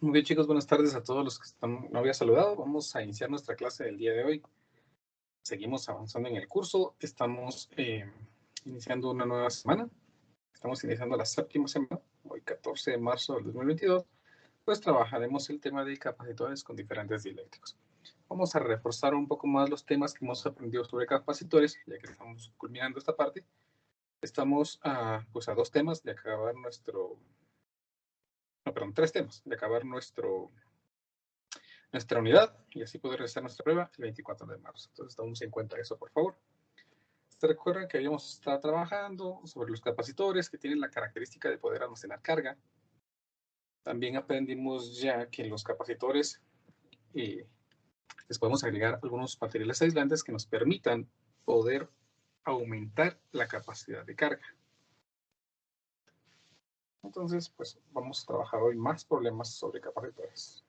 Muy bien, chicos, buenas tardes a todos los que no había saludado. Vamos a iniciar nuestra clase del día de hoy. Seguimos avanzando en el curso. Estamos iniciando una nueva semana. Estamos iniciando la séptima semana, hoy 14 de marzo del 2022. Pues trabajaremos el tema de capacitores con diferentes dieléctricos. Vamos a reforzar un poco más los temas que hemos aprendido sobre capacitores, ya que estamos culminando esta parte. Estamos a 2 temas de acabar tres temas de acabar nuestra unidad y así poder realizar nuestra prueba el 24 de marzo. Entonces, tomemos en cuenta eso, por favor. Se recuerdan que habíamos estado trabajando sobre los capacitores que tienen la característica de poder almacenar carga. También aprendimos ya que los capacitores les podemos agregar algunos materiales aislantes que nos permitan poder aumentar la capacidad de carga. Entonces, pues vamos a trabajar hoy más problemas sobre capacitores.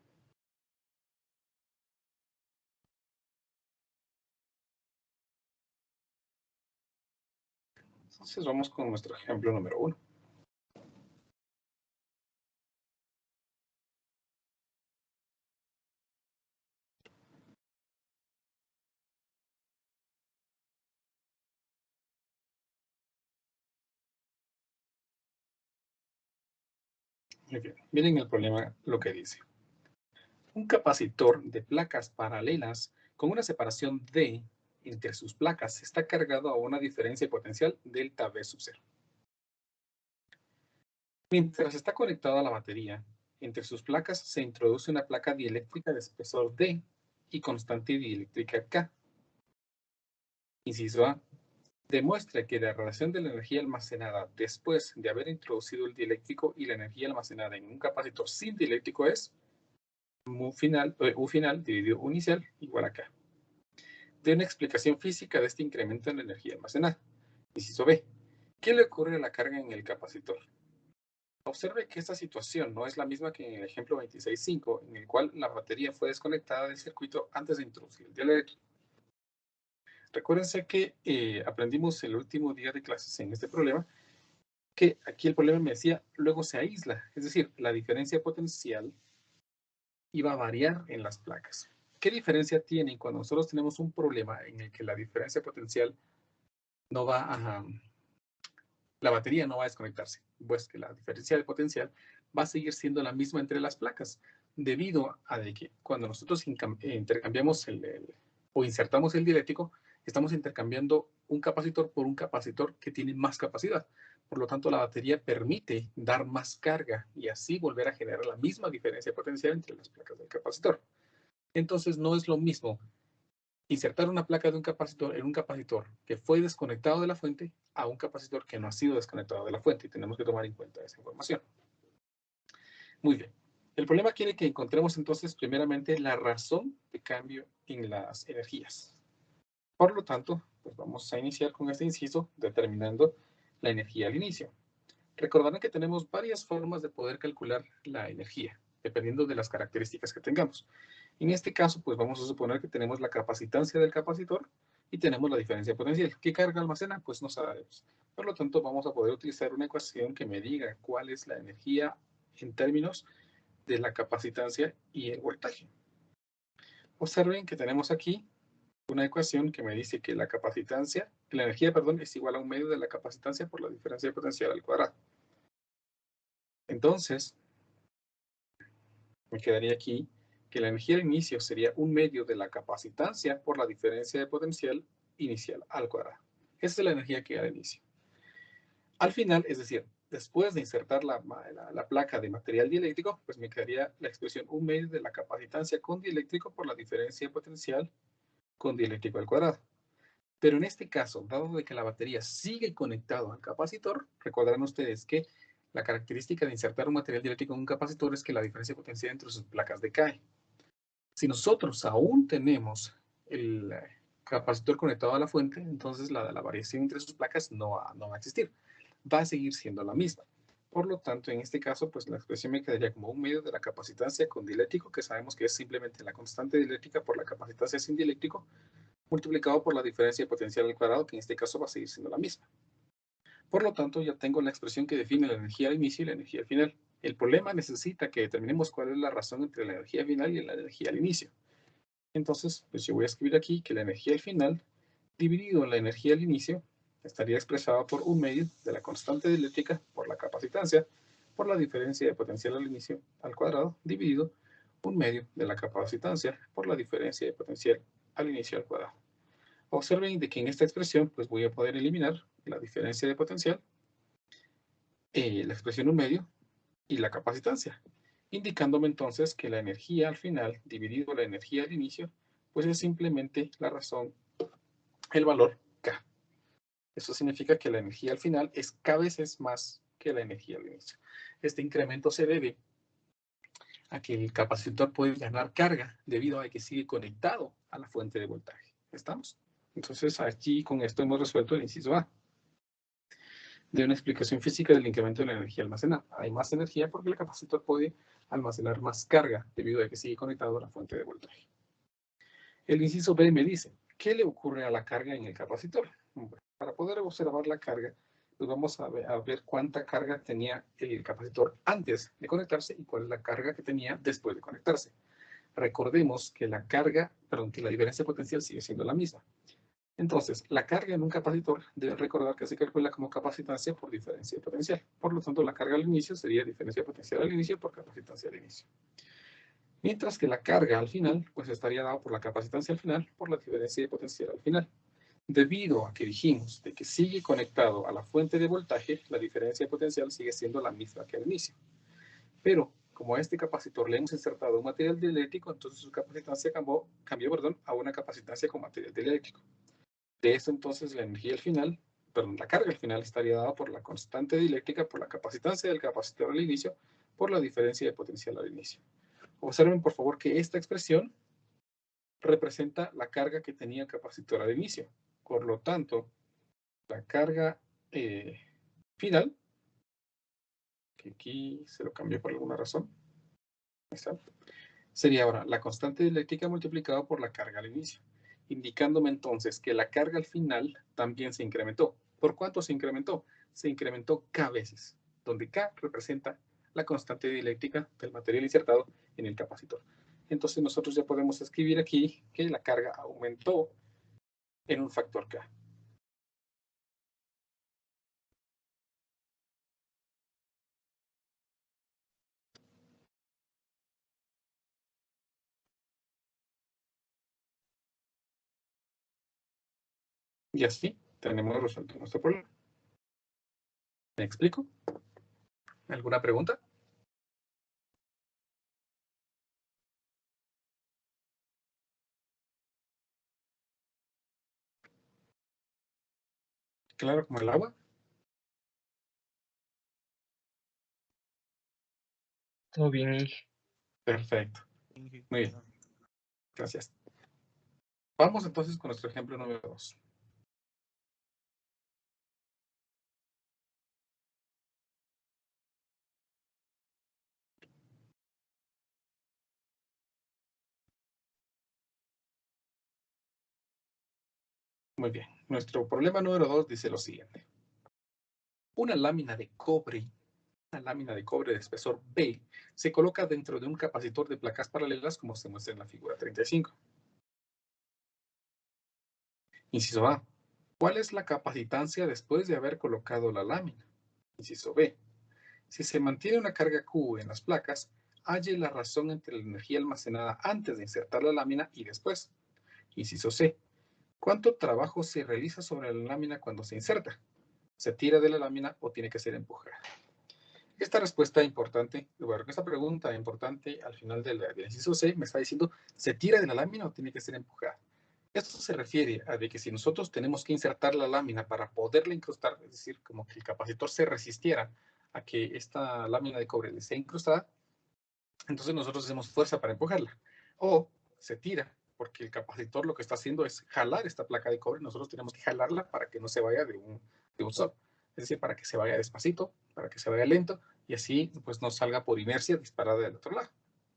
Entonces vamos con nuestro ejemplo número 1. Muy bien, miren el problema, lo que dice. Un capacitor de placas paralelas con una separación D entre sus placas está cargado a una diferencia potencial delta V sub 0. Mientras está conectado a la batería, entre sus placas se introduce una placa dieléctrica de espesor D y constante dieléctrica K. Inciso A. Demuestra que la relación de la energía almacenada después de haber introducido el dieléctrico y la energía almacenada en un capacitor sin dieléctrico es U final dividido U inicial igual a K. De una explicación física de este incremento en la energía almacenada. Inciso B. ¿Qué le ocurre a la carga en el capacitor? Observe que esta situación no es la misma que en el ejemplo 26.5, en el cual la batería fue desconectada del circuito antes de introducir el dieléctrico. Recuérdense que aprendimos el último día de clases en este problema, que aquí el problema me decía, luego se aísla, es decir, la diferencia potencial iba a variar en las placas. ¿Qué diferencia tiene cuando nosotros tenemos un problema en el que la diferencia potencial no va a... la batería no va a desconectarse? Pues que la diferencia de potencial va a seguir siendo la misma entre las placas, debido a de que cuando nosotros intercambiamos o insertamos el dieléctrico, estamos intercambiando un capacitor por un capacitor que tiene más capacidad. Por lo tanto, la batería permite dar más carga y así volver a generar la misma diferencia potencial entre las placas del capacitor. Entonces, no es lo mismo insertar una placa de un capacitor en un capacitor que fue desconectado de la fuente a un capacitor que no ha sido desconectado de la fuente. Y tenemos que tomar en cuenta esa información. Muy bien. El problema quiere que encontremos entonces primeramente la razón de cambio en las energías. Por lo tanto, pues vamos a iniciar con este inciso determinando la energía al inicio. Recordarán que tenemos varias formas de poder calcular la energía, dependiendo de las características que tengamos. En este caso, pues vamos a suponer que tenemos la capacitancia del capacitor y tenemos la diferencia potencial. ¿Qué carga almacena? Pues no sabemos. Por lo tanto, vamos a poder utilizar una ecuación que me diga cuál es la energía en términos de la capacitancia y el voltaje. Observen que tenemos aquí una ecuación que me dice que la energía, es igual a un medio de la capacitancia por la diferencia de potencial al cuadrado. Entonces, me quedaría aquí que la energía al inicio sería un medio de la capacitancia por la diferencia de potencial inicial al cuadrado. Esa es la energía que hay al inicio. Al final, es decir, después de insertar la placa de material dieléctrico, pues me quedaría la expresión un medio de la capacitancia con dieléctrico por la diferencia de potencial con dieléctrico al cuadrado. Pero en este caso, dado de que la batería sigue conectado al capacitor, recordarán ustedes que la característica de insertar un material dieléctrico en un capacitor es que la diferencia potencial entre sus placas decae. Si nosotros aún tenemos el capacitor conectado a la fuente, entonces la variación entre sus placas no va a existir. Va a seguir siendo la misma. Por lo tanto, en este caso, pues la expresión me quedaría como un medio de la capacitancia con dieléctrico, que sabemos que es simplemente la constante dieléctrica por la capacitancia sin dieléctrico, multiplicado por la diferencia de potencial al cuadrado, que en este caso va a seguir siendo la misma. Por lo tanto, ya tengo la expresión que define la energía al inicio y la energía al final. El problema necesita que determinemos cuál es la razón entre la energía final y la energía al inicio. Entonces, pues yo voy a escribir aquí que la energía al final dividido en la energía al inicio estaría expresada por un medio de la constante dieléctrica por la capacitancia por la diferencia de potencial al inicio al cuadrado dividido un medio de la capacitancia por la diferencia de potencial al inicio al cuadrado. Observen de que en esta expresión pues voy a poder eliminar la diferencia de potencial, la expresión un medio y la capacitancia, indicándome entonces que la energía al final dividido la energía al inicio pues es simplemente la razón, el valor K. Eso significa que la energía al final es K veces más que la energía al inicio. Este incremento se debe a que el capacitor puede ganar carga debido a que sigue conectado a la fuente de voltaje. ¿Estamos? Entonces, aquí con esto hemos resuelto el inciso A de una explicación física del incremento de la energía almacenada. Hay más energía porque el capacitor puede almacenar más carga debido a que sigue conectado a la fuente de voltaje. El inciso B me dice, ¿qué le ocurre a la carga en el capacitor? Bueno, para poder observar la carga, pues vamos a ver cuánta carga tenía el capacitor antes de conectarse y cuál es la carga que tenía después de conectarse. Recordemos que la carga, perdón, que la diferencia potencial sigue siendo la misma. Entonces, la carga en un capacitor, deben recordar que se calcula como capacitancia por diferencia de potencial. Por lo tanto, la carga al inicio sería diferencia potencial al inicio por capacitancia al inicio. Mientras que la carga al final, pues estaría dada por la capacitancia al final por la diferencia de potencial al final. Debido a que dijimos de que sigue conectado a la fuente de voltaje, la diferencia de potencial sigue siendo la misma que al inicio. Pero, como a este capacitor le hemos insertado un material dieléctrico, entonces su capacitancia cambió a una capacitancia con material dieléctrico. De esto entonces la energía al final, la carga al final estaría dada por la constante dieléctrica, por la capacitancia del capacitor al inicio, por la diferencia de potencial al inicio. Observen por favor que esta expresión representa la carga que tenía el capacitor al inicio. Por lo tanto, la carga final, que aquí se lo cambié por alguna razón, sería ahora la constante dieléctrica multiplicada por la carga al inicio, indicándome entonces que la carga al final también se incrementó. ¿Por cuánto se incrementó? Se incrementó K veces, donde K representa la constante dieléctrica del material insertado en el capacitor. Entonces nosotros ya podemos escribir aquí que la carga aumentó en un factor K. Y así tenemos resuelto nuestro problema. ¿Me explico? ¿Alguna pregunta? Claro, como el agua. Todo bien. Perfecto. Muy bien. Gracias. Vamos entonces con nuestro ejemplo número 2. Muy bien. Nuestro problema número 2 dice lo siguiente. Una lámina de cobre de espesor B se coloca dentro de un capacitor de placas paralelas como se muestra en la figura 35. Inciso A. ¿Cuál es la capacitancia después de haber colocado la lámina? Inciso B. Si se mantiene una carga Q en las placas, halle la razón entre la energía almacenada antes de insertar la lámina y después. Inciso C. ¿Cuánto trabajo se realiza sobre la lámina cuando se inserta? ¿Se tira de la lámina o tiene que ser empujada? Esta respuesta importante, bueno, esta pregunta importante al final del inciso C me está diciendo, ¿se tira de la lámina o tiene que ser empujada? Esto se refiere a de que si nosotros tenemos que insertar la lámina para poderla incrustar, es decir, como que el capacitor se resistiera a que esta lámina de cobre le sea incrustada, entonces nosotros hacemos fuerza para empujarla. O se tira, porque el capacitor lo que está haciendo es jalar esta placa de cobre, nosotros tenemos que jalarla para que no se vaya de un solo. Es decir, para que se vaya despacito, para que se vaya lento, y así pues no salga por inercia disparada del otro lado.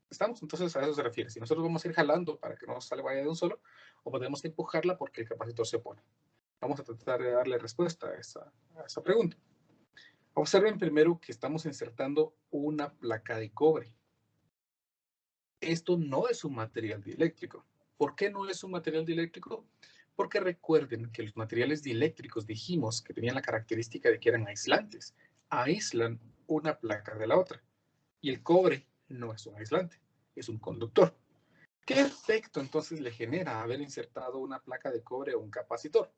¿Estamos? Entonces a eso se refiere. Si nosotros vamos a ir jalando para que no se vaya de un solo, o podemos empujarla porque el capacitor se opone. Vamos a tratar de darle respuesta a esa pregunta. Observen primero que estamos insertando una placa de cobre. Esto no es un material dieléctrico. ¿Por qué no es un material dieléctrico? Porque recuerden que los materiales dieléctricos dijimos que tenían la característica de que eran aislantes. Aíslan una placa de la otra. Y el cobre no es un aislante, es un conductor. ¿Qué efecto entonces le genera haber insertado una placa de cobre o un capacitor?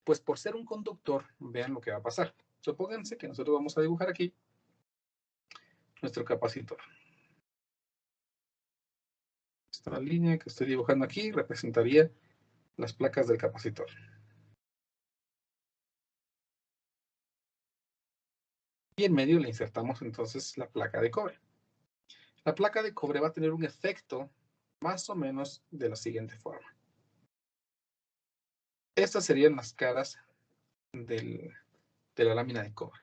Pues por ser un conductor, vean lo que va a pasar. Supónganse que nosotros vamos a dibujar aquí nuestro capacitor. Esta línea que estoy dibujando aquí representaría las placas del capacitor. Y en medio le insertamos entonces la placa de cobre. La placa de cobre va a tener un efecto más o menos de la siguiente forma. Estas serían las caras de la lámina de cobre.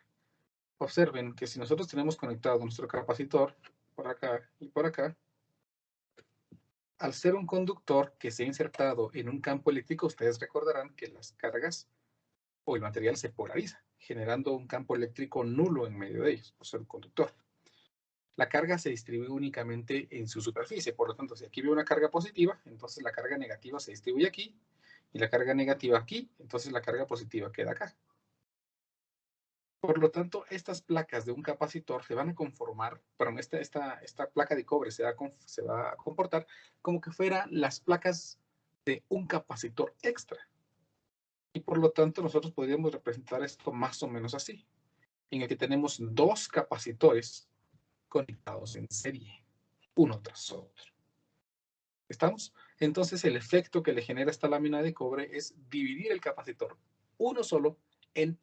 Observen que si nosotros tenemos conectado nuestro capacitor por acá y por acá, al ser un conductor que se ha insertado en un campo eléctrico, ustedes recordarán que las cargas o el material se polariza, generando un campo eléctrico nulo en medio de ellos, por ser un conductor. La carga se distribuye únicamente en su superficie, por lo tanto, si aquí veo una carga positiva, entonces la carga negativa se distribuye aquí, y la carga negativa aquí, entonces la carga positiva queda acá. Por lo tanto, estas placas de un capacitor se van a conformar, perdón, esta placa de cobre se va a comportar como que fueran las placas de un capacitor extra. Y por lo tanto, nosotros podríamos representar esto más o menos así, en el que tenemos dos capacitores conectados en serie, uno tras otro. ¿Estamos? Entonces, el efecto que le genera esta lámina de cobre es dividir el capacitor, uno solo, en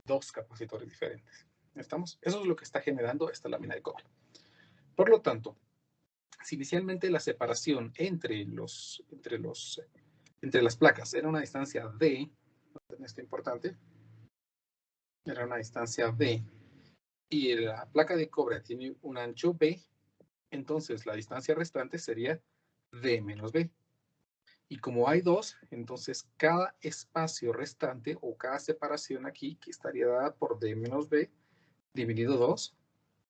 dos capacitores diferentes. ¿Estamos? Eso es lo que está generando esta lámina de cobre. Por lo tanto, si inicialmente la separación entre las placas era una distancia D, esto es importante, era una distancia D, y la placa de cobre tiene un ancho B, entonces la distancia restante sería D menos B. Y como hay dos, entonces cada espacio restante o cada separación aquí, que estaría dada por D menos B, dividido 2,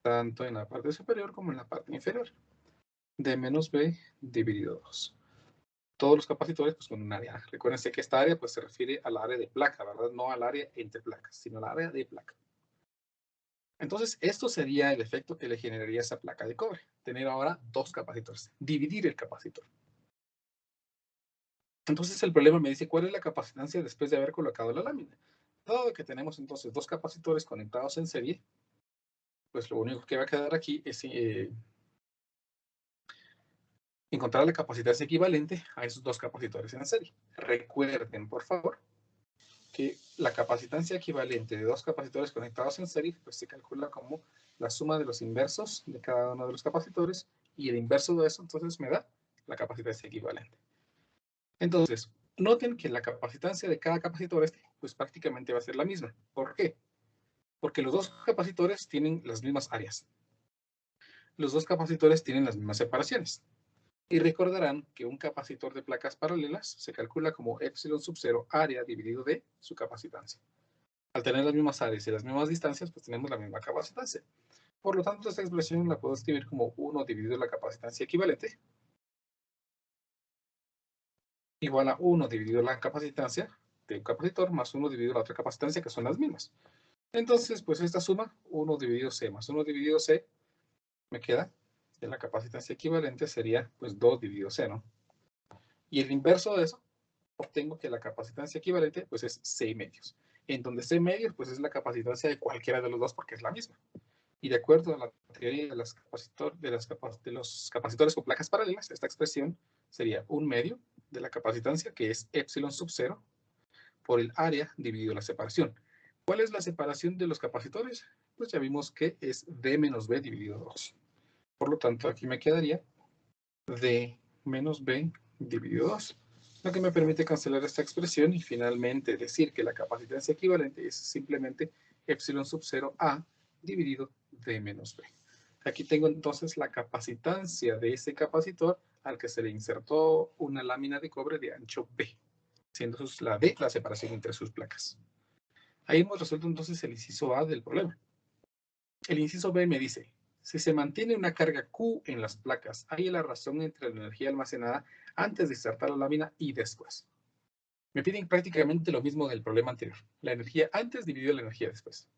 tanto en la parte superior como en la parte inferior. D menos B dividido 2. Todos los capacitores pues con un área. Recuérdense que esta área pues se refiere al área de placa, ¿verdad? No al área entre placas, sino al área de placa. Entonces, esto sería el efecto que le generaría esa placa de cobre. Tener ahora dos capacitores. Dividir el capacitor. Entonces el problema me dice, ¿cuál es la capacitancia después de haber colocado la lámina? Dado que tenemos entonces dos capacitores conectados en serie, pues lo único que va a quedar aquí es encontrar la capacitancia equivalente a esos dos capacitores en serie. Recuerden, por favor, que la capacitancia equivalente de dos capacitores conectados en serie pues se calcula como la suma de los inversos de cada uno de los capacitores y el inverso de eso entonces me da la capacitancia equivalente. Entonces, noten que la capacitancia de cada capacitor pues prácticamente va a ser la misma. ¿Por qué? Porque los dos capacitores tienen las mismas áreas. Los dos capacitores tienen las mismas separaciones. Y recordarán que un capacitor de placas paralelas se calcula como epsilon sub 0 área dividido de su capacitancia. Al tener las mismas áreas y las mismas distancias, pues tenemos la misma capacitancia. Por lo tanto, esta expresión la puedo escribir como 1 dividido la capacitancia equivalente igual a 1 dividido la capacitancia de un capacitor más 1 dividido la otra capacitancia, que son las mismas. Entonces, pues esta suma, 1 dividido C más 1 dividido C, me queda que la capacitancia equivalente sería pues 2 dividido C, ¿no? Y el inverso de eso, obtengo que la capacitancia equivalente pues es C medios. En donde C medios pues es la capacitancia de cualquiera de los dos porque es la misma. Y de acuerdo a la teoría de los capacitores con placas paralelas, esta expresión sería 1 medio de la capacitancia, que es epsilon sub 0, por el área dividido la separación. ¿Cuál es la separación de los capacitores? Pues ya vimos que es D menos B dividido 2. Por lo tanto, aquí me quedaría D menos B dividido 2, lo que me permite cancelar esta expresión y finalmente decir que la capacitancia equivalente es simplemente epsilon sub 0 A dividido D menos B. Aquí tengo entonces la capacitancia de ese capacitor al que se le insertó una lámina de cobre de ancho B, siendo la D la separación entre sus placas. Ahí hemos resuelto entonces el inciso A del problema. el inciso B me dice, si se mantiene una carga Q en las placas, hay la razón entre la energía almacenada antes de insertar la lámina y después. Me piden prácticamente lo mismo del problema anterior. La energía antes dividido la energía después.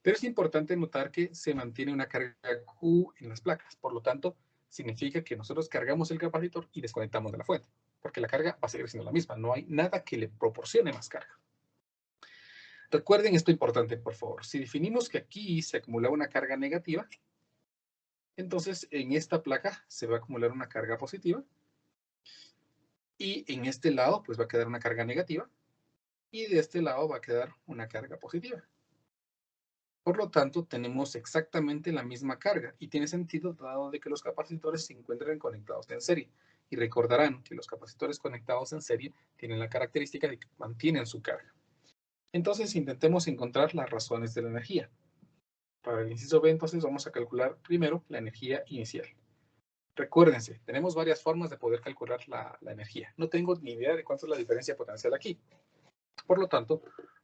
Pero es importante notar que se mantiene una carga Q en las placas. Por lo tanto, significa que nosotros cargamos el capacitor y desconectamos de la fuente, porque la carga va a seguir siendo la misma. No hay nada que le proporcione más carga. Recuerden esto importante, por favor. Si definimos que aquí se acumula una carga negativa, entonces en esta placa se va a acumular una carga positiva y en este lado pues va a quedar una carga negativa y de este lado va a quedar una carga positiva. Por lo tanto, tenemos exactamente la misma carga y tiene sentido dado de que los capacitores se encuentran conectados en serie. Y recordarán que los capacitores conectados en serie tienen la característica de que mantienen su carga. Entonces, intentemos encontrar las razones de la energía. Para el inciso B, entonces, vamos a calcular primero la energía inicial. Recuérdense, tenemos varias formas de poder calcular la energía. No tengo ni idea de cuánto es la diferencia potencial aquí. Por lo tanto,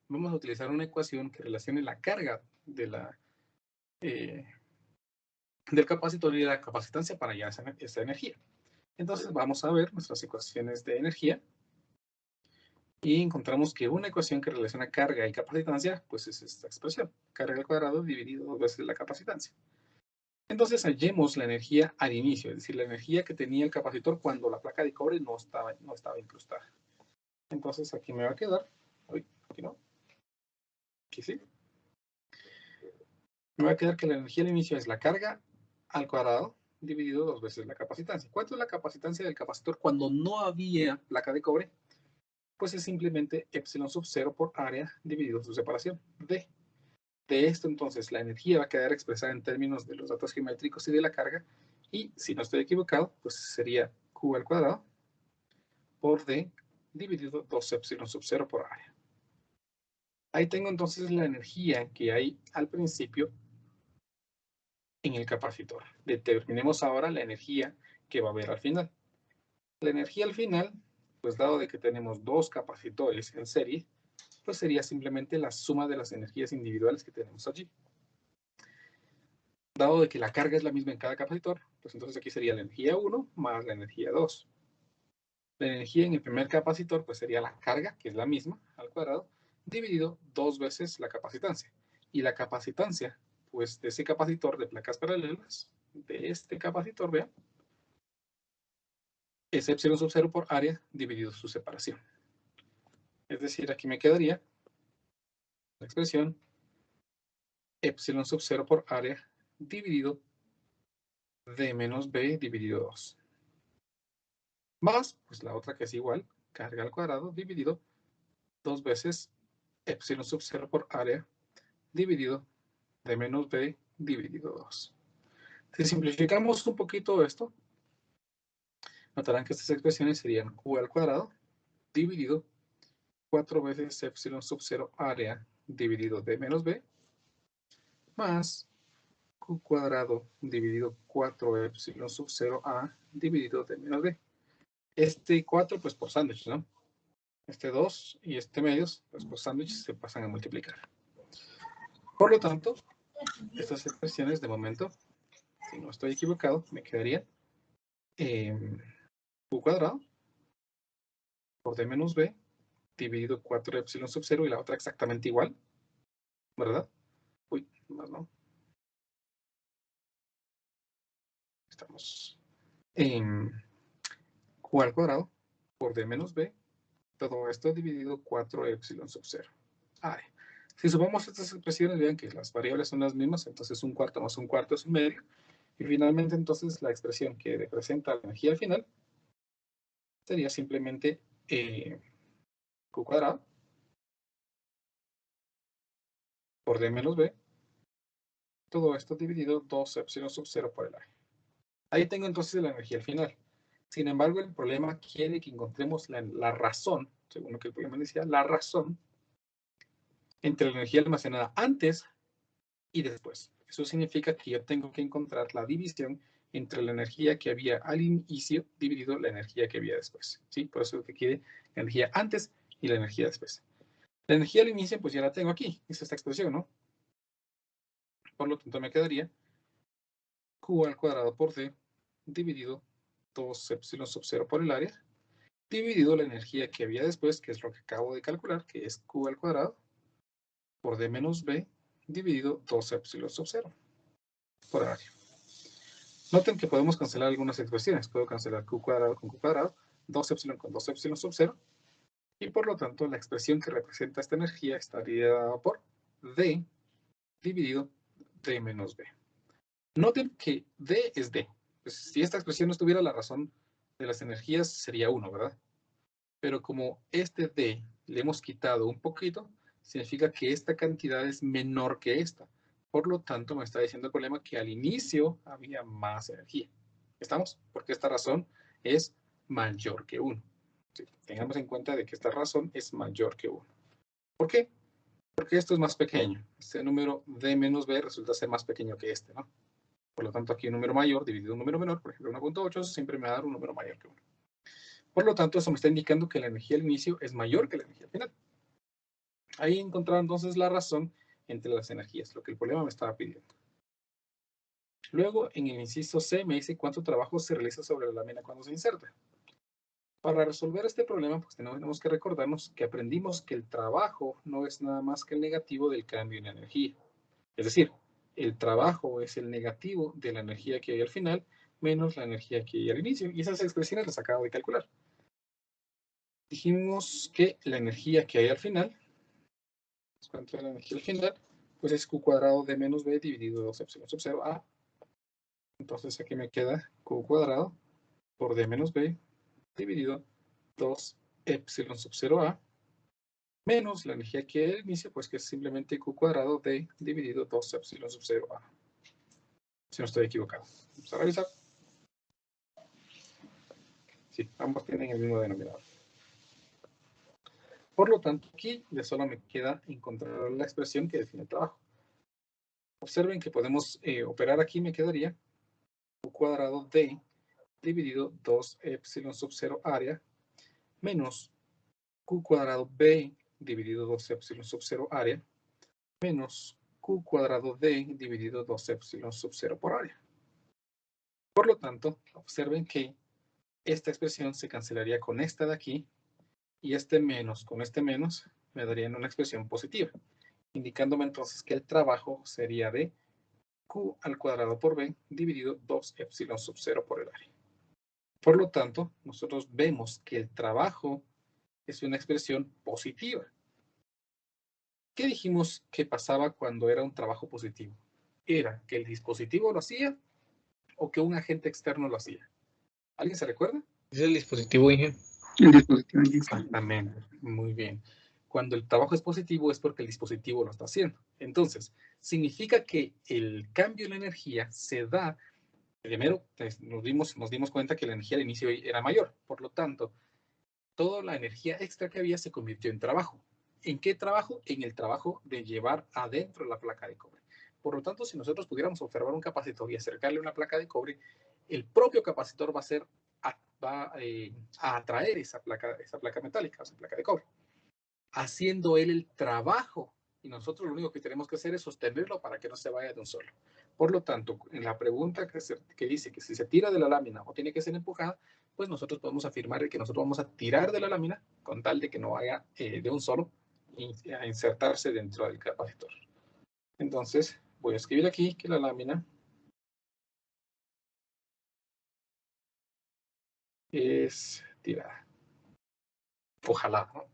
vamos a utilizar una ecuación que relacione la carga de del capacitor y la capacitancia para hallar esa energía. Entonces vamos a ver nuestras ecuaciones de energía y encontramos que una ecuación que relaciona carga y capacitancia, pues es esta expresión, carga al cuadrado dividido 2 veces la capacitancia. Entonces hallemos la energía al inicio, es decir, la energía que tenía el capacitor cuando la placa de cobre no estaba incrustada. Entonces aquí me va a quedar, aquí no, aquí sí. Me va a quedar que la energía al inicio es la carga al cuadrado dividido 2 veces la capacitancia. ¿Cuánto es la capacitancia del capacitor cuando no había placa de cobre? Pues es simplemente epsilon sub 0 por área dividido su separación, D. De esto, entonces, la energía va a quedar expresada en términos de los datos geométricos y de la carga, y si no estoy equivocado, pues sería Q al cuadrado por D dividido 2 epsilon sub 0 por área. Ahí tengo entonces la energía que hay al principio en el capacitor. Determinemos ahora la energía que va a haber al final. La energía al final, pues dado de que tenemos dos capacitores en serie, pues sería simplemente la suma de las energías individuales que tenemos allí. Dado de que la carga es la misma en cada capacitor, pues entonces aquí sería la energía 1 más la energía 2. La energía en el primer capacitor, pues sería la carga, que es la misma, al cuadrado, dividido 2 veces la capacitancia. Y la capacitancia, pues de ese capacitor de placas paralelas, de este capacitor, vean, es epsilon sub 0 por área dividido su separación. Es decir, aquí me quedaría la expresión epsilon sub 0 por área dividido D menos B dividido 2. Más, pues la otra que es igual, carga al cuadrado dividido 2 veces epsilon sub 0 por área dividido D menos B dividido 2. Si simplificamos un poquito esto, notarán que estas expresiones serían Q al cuadrado dividido 4 veces epsilon sub 0 área dividido D menos B más Q cuadrado dividido 4 epsilon sub 0 A dividido D menos B. Este 4 pues por sándwich, ¿no? Este 2 y este medios, pues por sándwich se pasan a multiplicar. Por lo tanto, estas expresiones de momento, si no estoy equivocado, me quedarían Q cuadrado por D menos B dividido 4 epsilon sub 0 y la otra exactamente igual, ¿verdad? Uy, más no. Estamos en Q al cuadrado por D menos B, todo esto dividido 4 epsilon sub 0. Si sumamos estas expresiones, vean que las variables son las mismas, entonces un cuarto más un cuarto es un medio. Y finalmente, entonces, la expresión que representa la energía al final sería simplemente Q cuadrado por D menos B, todo esto dividido 2 epsilon sub 0 por el área. Ahí tengo entonces la energía al final. Sin embargo, el problema quiere que encontremos la razón, según lo que el problema decía, la razón entre la energía almacenada antes y después. Eso significa que yo tengo que encontrar la división entre la energía que había al inicio dividido la energía que había después. ¿Sí? Por eso que quiere la energía antes y la energía después. La energía al inicio, pues ya la tengo aquí. Es esta expresión, ¿no? Por lo tanto, me quedaría Q al cuadrado por D dividido 2 epsilon sub 0 por el área, dividido la energía que había después, que es lo que acabo de calcular, que es Q al cuadrado por D menos B dividido 2 epsilon sub 0 por el área. Noten que podemos cancelar algunas expresiones. Puedo cancelar Q cuadrado con Q cuadrado, 2 epsilon con 2 epsilon sub 0, y por lo tanto la expresión que representa esta energía estaría dada por D dividido D menos B. Noten que D es D. Pues si esta expresión no estuviera, la razón de las energías sería 1, ¿verdad? Pero como este D le hemos quitado un poquito, significa que esta cantidad es menor que esta. Por lo tanto, me está diciendo el problema que al inicio había más energía. ¿Estamos? Porque esta razón es mayor que 1. Sí, tengamos en cuenta de que esta razón es mayor que 1. ¿Por qué? Porque esto es más pequeño. Este número D menos B resulta ser más pequeño que este, ¿no? Por lo tanto, aquí un número mayor dividido un número menor, por ejemplo 1.8, siempre me va a dar un número mayor que 1. Por lo tanto, eso me está indicando que la energía al inicio es mayor que la energía al final. Ahí encontraba entonces la razón entre las energías, lo que el problema me estaba pidiendo. Luego, en el inciso C, me dice cuánto trabajo se realiza sobre la lámina cuando se inserta. Para resolver este problema, pues tenemos que recordarnos que aprendimos que el trabajo no es nada más que el negativo del cambio en energía. Es decir, el trabajo es el negativo de la energía que hay al final menos la energía que hay al inicio. Y esas expresiones las acabo de calcular. Dijimos que la energía que hay al final, ¿cuánto es la energía al final? Pues es Q cuadrado de menos B dividido 2 epsilon sub 0 A. Entonces aquí me queda Q cuadrado por D menos B dividido 2 epsilon sub 0 A menos la energía que hay al inicio, pues que es simplemente Q cuadrado D dividido 2 epsilon sub 0 A. Si no estoy equivocado. Vamos a revisar. Sí, ambos tienen el mismo denominador. Por lo tanto, aquí ya solo me queda encontrar la expresión que define el trabajo. Observen que podemos operar aquí, me quedaría Q cuadrado D dividido 2 epsilon sub 0 área menos Q cuadrado B dividido 2 epsilon sub 0 área menos Q cuadrado D dividido 2 epsilon sub 0 por área. Por lo tanto, observen que esta expresión se cancelaría con esta de aquí y este menos con este menos me darían una expresión positiva, indicándome entonces que el trabajo sería de Q al cuadrado por B dividido 2 epsilon sub 0 por el área. Por lo tanto, nosotros vemos que el trabajo es una expresión positiva. ¿Qué dijimos que pasaba cuando era un trabajo positivo? ¿Era que el dispositivo lo hacía o que un agente externo lo hacía? ¿Alguien se recuerda? Es el dispositivo, Inge. El dispositivo. Exactamente, muy bien. Cuando el trabajo es positivo es porque el dispositivo lo está haciendo. Entonces, significa que el cambio en la energía se da, primero nos dimos cuenta que la energía al inicio era mayor, por lo tanto, toda la energía extra que había se convirtió en trabajo. ¿En qué trabajo? En el trabajo de llevar adentro la placa de cobre. Por lo tanto, si nosotros pudiéramos observar un capacitor y acercarle una placa de cobre, el propio capacitor va a atraer esa placa metálica, esa placa de cobre, haciendo él el trabajo. Y nosotros lo único que tenemos que hacer es sostenerlo para que no se vaya de un solo. Por lo tanto, en la pregunta que dice que si se tira de la lámina o tiene que ser empujada, pues nosotros podemos afirmar que nosotros vamos a tirar de la lámina con tal de que no vaya de un solo a insertarse dentro del capacitor. Entonces, voy a escribir aquí que la lámina es tirada. Ojalá, ¿no?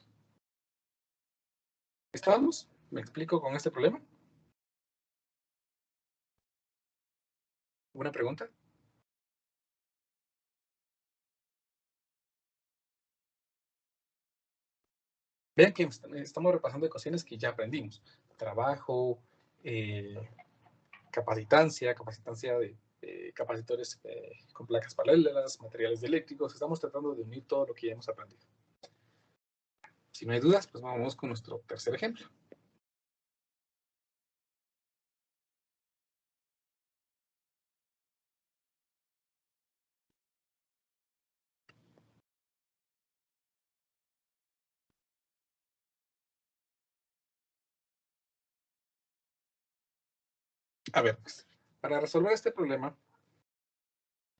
¿Estamos? ¿Me explico con este problema? ¿Una pregunta? Vean que estamos repasando ecuaciones que ya aprendimos. Trabajo, capacitancia de capacitores con placas paralelas, materiales eléctricos. Estamos tratando de unir todo lo que ya hemos aprendido. Si no hay dudas, pues vamos con nuestro tercer ejemplo. A ver, pues, para resolver este problema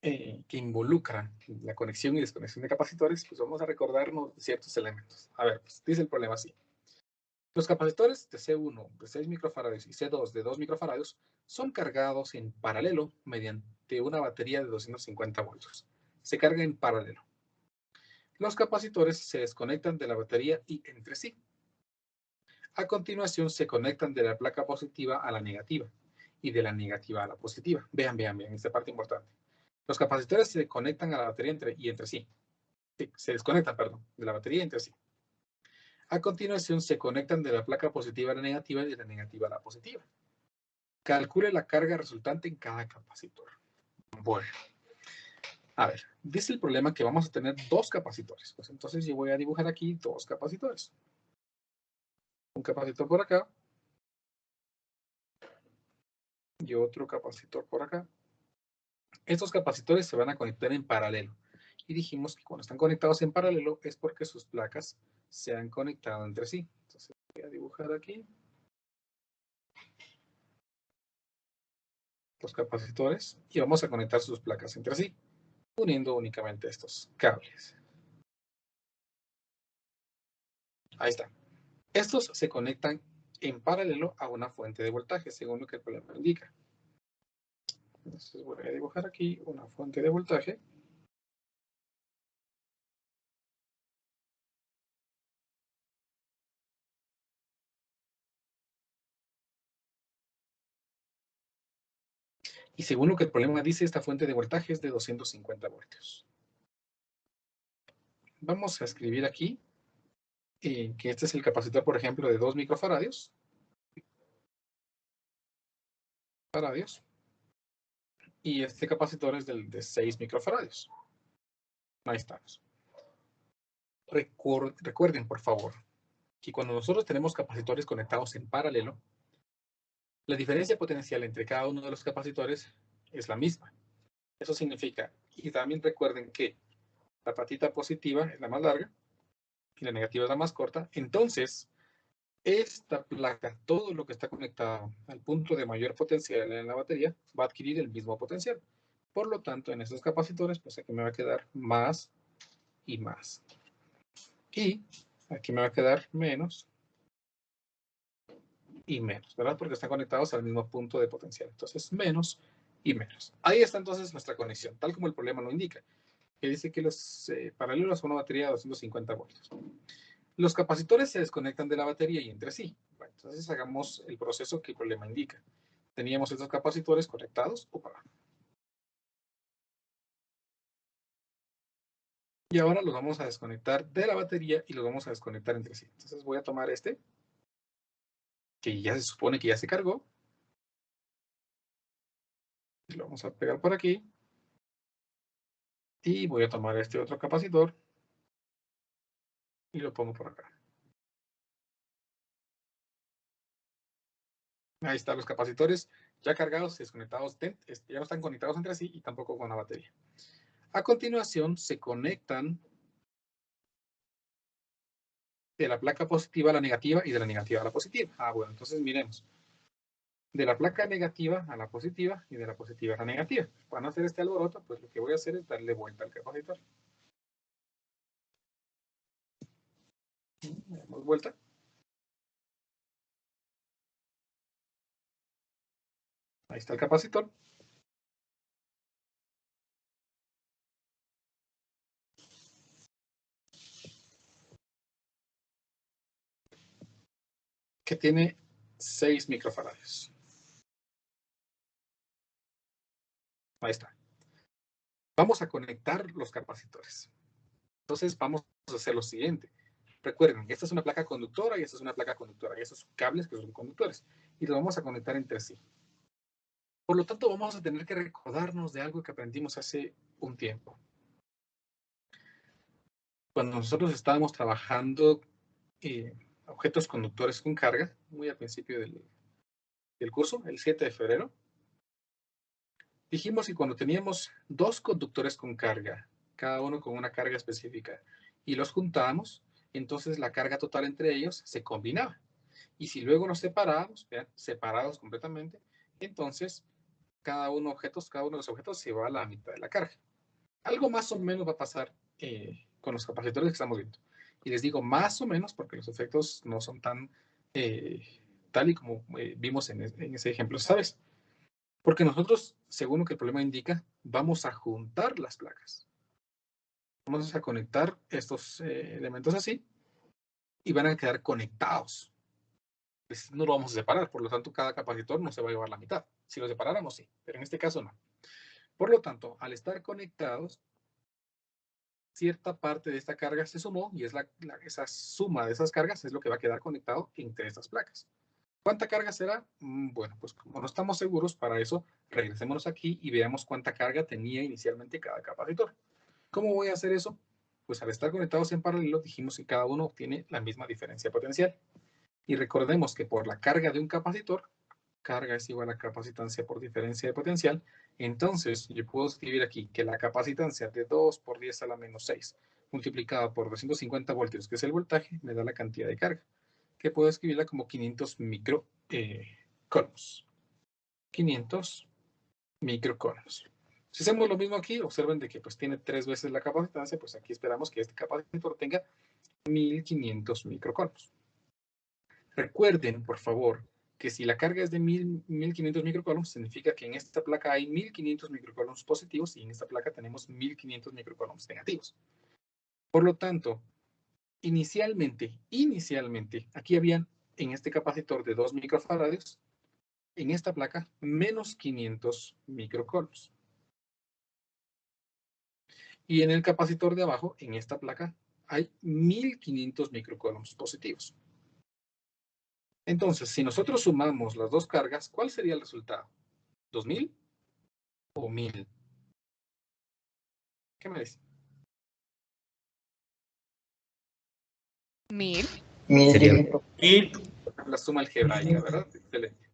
que involucra la conexión y desconexión de capacitores, pues vamos a recordarnos ciertos elementos. A ver, pues dice el problema así. Los capacitores de C1 de 6 microfarados y C2 de 2 microfarados son cargados en paralelo mediante una batería de 250 voltios. Se carga en paralelo. Los capacitores se desconectan de la batería y entre sí. A continuación se conectan de la placa positiva a la negativa y de la negativa a la positiva. Vean, esta parte importante. Los capacitores se conectan a la batería entre sí. Sí, se desconectan, perdón, de la batería entre sí. A continuación se conectan de la placa positiva a la negativa y de la negativa a la positiva. Calcule la carga resultante en cada capacitor. Bueno, a ver, dice el problema que vamos a tener dos capacitores. Pues entonces yo voy a dibujar aquí dos capacitores. Un capacitor por acá y otro capacitor por acá. Estos capacitores se van a conectar en paralelo. Y dijimos que cuando están conectados en paralelo es porque sus placas se han conectado entre sí. Entonces voy a dibujar aquí los capacitores y vamos a conectar sus placas entre sí, uniendo únicamente estos cables. Ahí está. Estos se conectan en paralelo a una fuente de voltaje, según lo que el problema indica. Entonces voy a dibujar aquí una fuente de voltaje. Y según lo que el problema dice, esta fuente de voltaje es de 250 voltios. Vamos a escribir aquí que este es el capacitor, por ejemplo, de 2 microfaradios. Y este capacitor es de 6 microfaradios. Ahí estamos. Recuerden, por favor, que cuando nosotros tenemos capacitores conectados en paralelo, la diferencia potencial entre cada uno de los capacitores es la misma. Eso significa, y también recuerden que la patita positiva es la más larga y la negativa es la más corta. Entonces, esta placa, todo lo que está conectado al punto de mayor potencial en la batería, va a adquirir el mismo potencial. Por lo tanto, en esos capacitores, pues aquí me va a quedar más y más. Y aquí me va a quedar menos y menos, ¿verdad? Porque están conectados al mismo punto de potencial. Entonces, menos y menos. Ahí está entonces nuestra conexión, tal como el problema lo indica, que dice que los paralelos son una batería de 250 voltios. Los capacitores se desconectan de la batería y entre sí. Bueno, entonces hagamos el proceso que el problema indica. Teníamos estos capacitores conectados. Y ahora los vamos a desconectar de la batería y los vamos a desconectar entre sí. Entonces voy a tomar este, que ya se supone que ya se cargó. Y lo vamos a pegar por aquí. Y voy a tomar este otro capacitor y lo pongo por acá. Ahí están los capacitores ya cargados, desconectados, ya no están conectados entre sí y tampoco con la batería. A continuación se conectan de la placa positiva a la negativa y de la negativa a la positiva. Bueno, entonces miremos. De la placa negativa a la positiva y de la positiva a la negativa. Para no hacer este alboroto, pues lo que voy a hacer es darle vuelta al capacitor. Le damos vuelta. Ahí está el capacitor. Que tiene 6 microfaradios. Ahí está. Vamos a conectar los capacitores. Entonces vamos a hacer lo siguiente. Recuerden, esta es una placa conductora y esta es una placa conductora. Y estos cables que son conductores. Y los vamos a conectar entre sí. Por lo tanto, vamos a tener que recordarnos de algo que aprendimos hace un tiempo. Cuando nosotros estábamos trabajando objetos conductores con carga, muy al principio del curso, el 7 de febrero, dijimos que cuando teníamos dos conductores con carga, cada uno con una carga específica, y los juntábamos, entonces la carga total entre ellos se combinaba. Y si luego nos separábamos, vean, separados completamente, Entonces, cada uno de los objetos se va a la mitad de la carga. Algo más o menos va a pasar con los capacitores que estamos viendo. Y les digo más o menos porque los efectos no son tan tal y como vimos en ese ejemplo, ¿sabes? Porque nosotros, según lo que el problema indica, vamos a juntar las placas. Vamos a conectar estos elementos así y van a quedar conectados. Pues no lo vamos a separar, por lo tanto, cada capacitor no se va a llevar la mitad. Si lo separáramos, sí, pero en este caso no. Por lo tanto, al estar conectados, cierta parte de esta carga se sumó y es esa suma de esas cargas es lo que va a quedar conectado entre estas placas. ¿Cuánta carga será? Bueno, pues como no estamos seguros, para eso regresémonos aquí y veamos cuánta carga tenía inicialmente cada capacitor. ¿Cómo voy a hacer eso? Pues al estar conectados en paralelo dijimos que cada uno obtiene la misma diferencia potencial. Y recordemos que por la carga de un capacitor, carga es igual a capacitancia por diferencia de potencial. Entonces, yo puedo escribir aquí que la capacitancia de 2 por 10 a la menos 6 multiplicada por 250 voltios, que es el voltaje, me da la cantidad de carga, que puedo escribirla como 500 microcoulombs. 500 microcoulombs. Si hacemos lo mismo aquí, observen de que pues tiene 3 veces la capacitancia, pues aquí esperamos que este capacitor tenga 1500 microcoulombs. Recuerden, por favor, que si la carga es de 1500 microcoulombs, significa que en esta placa hay 1500 microcoulombs positivos y en esta placa tenemos 1500 microcoulombs negativos. Por lo tanto, inicialmente, aquí habían en este capacitor de 2 microfarads, en esta placa, menos 500 microcoulombs. Y en el capacitor de abajo, en esta placa, hay 1500 microcoulombs positivos. Entonces, si nosotros sumamos las dos cargas, ¿cuál sería el resultado? ¿2000 o 1000? ¿Qué me dice? 1000. Sería La suma algebraica, ¿verdad? Excelente.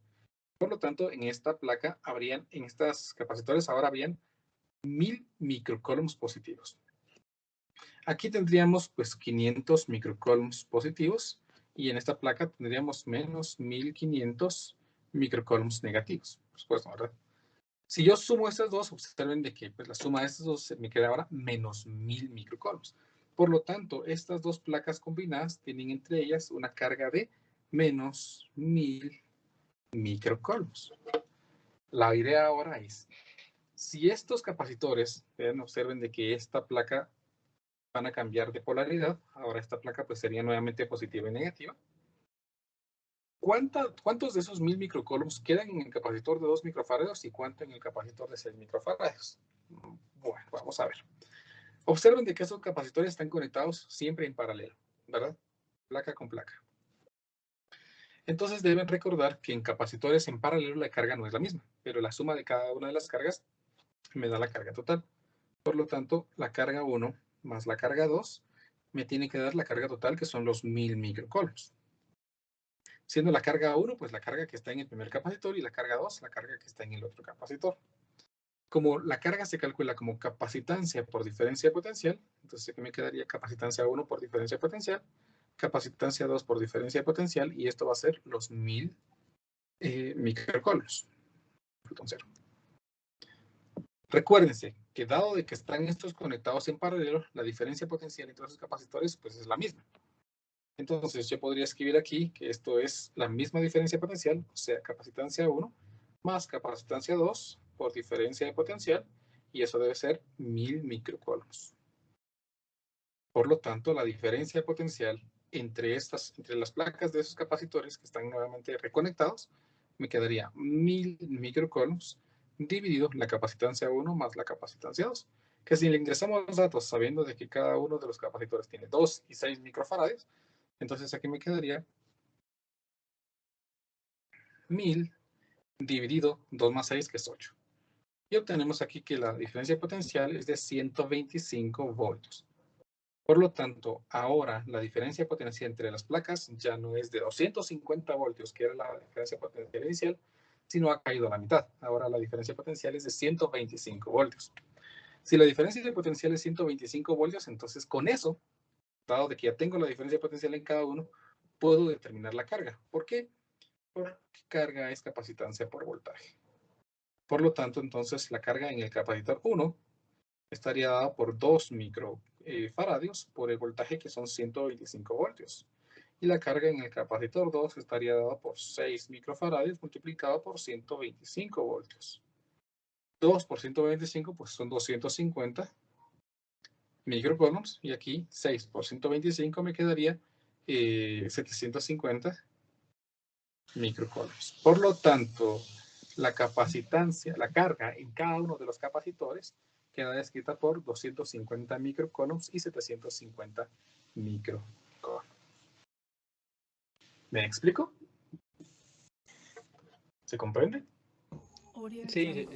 Por lo tanto, en esta placa en estas capacitores ahora habrían 1000 microcoulombs positivos. Aquí tendríamos pues 500 microcoulombs positivos y en esta placa tendríamos menos 1500 microcoulombs negativos, por supuesto, ¿verdad? Si yo sumo estas dos, observen de que pues, la suma de estas dos me queda ahora menos 1000 microcoulombs. Por lo tanto, estas dos placas combinadas tienen entre ellas una carga de menos 1000 microcoulombs. La idea ahora es, si estos capacitores, vean, observen de que esta placa van a cambiar de polaridad, ahora esta placa pues sería nuevamente positiva y negativa. ¿Cuántos de esos 1000 microcoulombs quedan en el capacitor de 2 microfarads y cuánto en el capacitor de 6 microfarads? Bueno, vamos a ver. Observen de que esos capacitores están conectados siempre en paralelo, ¿verdad? Placa con placa. Entonces deben recordar que en capacitores en paralelo la carga no es la misma, pero la suma de cada una de las cargas me da la carga total. Por lo tanto, la carga 1 más la carga 2 me tiene que dar la carga total, que son los 1000 microcoulombs. Siendo la carga 1, pues la carga que está en el primer capacitor y la carga 2, la carga que está en el otro capacitor. Como la carga se calcula como capacitancia por diferencia potencial, entonces aquí me quedaría capacitancia 1 por diferencia potencial, capacitancia 2 por diferencia potencial, y esto va a ser los 1000 microcoulombs. Recuérdense que dado de que están estos conectados en paralelo, la diferencia potencial entre los capacitores pues es la misma. Entonces yo podría escribir aquí que esto es la misma diferencia potencial, o sea, capacitancia 1 más capacitancia 2 por diferencia de potencial, y eso debe ser 1000 microcoulombs. Por lo tanto, la diferencia potencial entre las placas de esos capacitores que están nuevamente reconectados, me quedaría 1000 microcoulombs dividido la capacitancia 1 más la capacitancia 2, que si le ingresamos los datos sabiendo de que cada uno de los capacitores tiene 2 y 6 microfarads, entonces aquí me quedaría 1000 dividido 2 más 6, que es 8. Y obtenemos aquí que la diferencia potencial es de 125 voltios. Por lo tanto, ahora la diferencia potencial entre las placas ya no es de 250 voltios, que era la diferencia potencial inicial, sino ha caído a la mitad. Ahora la diferencia potencial es de 125 voltios. Si la diferencia de potencial es 125 voltios, entonces con eso, dado de que ya tengo la diferencia potencial en cada uno, puedo determinar la carga. ¿Por qué? Porque carga es capacitancia por voltaje. Por lo tanto, entonces la carga en el capacitor 1 estaría dada por 2 microfaradios por el voltaje que son 125 voltios. Y la carga en el capacitor 2 estaría dada por 6 microfaradios multiplicado por 125 voltios. 2 por 125 pues son 250 microcoulombs y aquí 6 por 125 me quedaría 750 microcoulombs. Por lo tanto, la capacitancia, la carga en cada uno de los capacitores queda descrita por 250 microcoulombs y 750 microcoulombs. ¿Me explico? ¿Se comprende? Sí,